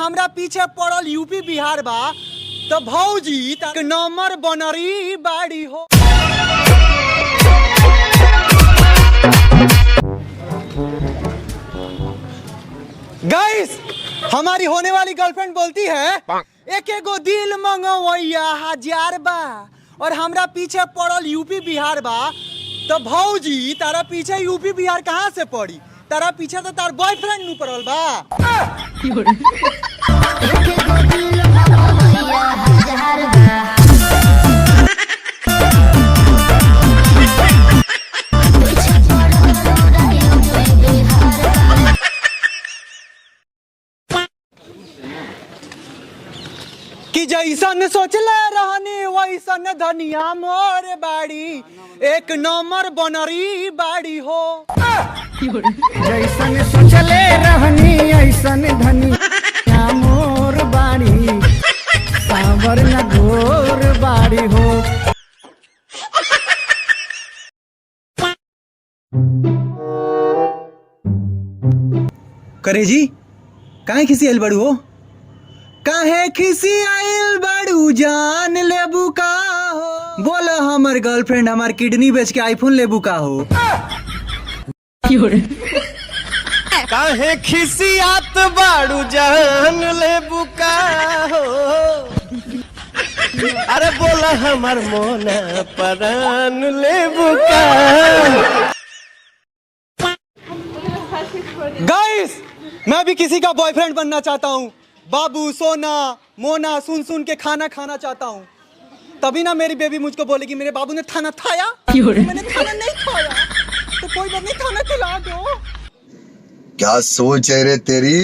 हमरा पीछे पड़ल यूपी बिहार बा तो भौजी तक नंबर बनरी बाड़ी हो। गाइस, हमारी होने वाली गर्लफ्रेंड बोलती है एक एगो दिल मंगवैया 1000 बा और हमरा पीछे पड़ल यूपी बिहार बा तो भौजी तारा पीछे यूपी बिहार कहाँ से पड़ी? तारा पीछे तो तार बॉयफ्रेंड नु पड़ल बा। कि जैसन सोचले रहनी वैसन धनिया मोर बाड़ी, एक नंबर बनरी बाड़ी हो। जैसन सोचले रहनी ऐसन धनिया मोर बाड़ी, सावर न घोर बाड़ी हो। करे जी काहे खिसी आइल बड़ू हो? काहे खिसी आइल बड़ू जान लेबू का हो? बोला हमर गर्लफ्रेंड हमार किडनी बेच के आईफोन लेबू का हो? काहे खिसियात बाड़ू जान लेबू का हो? अरे बोला हमार मोना परान लेबू का। गाइस, मैं भी किसी का बॉयफ्रेंड बनना चाहता हूँ। बाबू, सोना, मोना सुन सुन के खाना खाना चाहता हूँ। तभी ना मेरी बेबी मुझको बोलेगी मेरे बाबू ने खाना खाया। मैंने खाना नहीं खाया तो कोई बात नहीं, खाना खिला दो। क्या सोच है रे तेरी?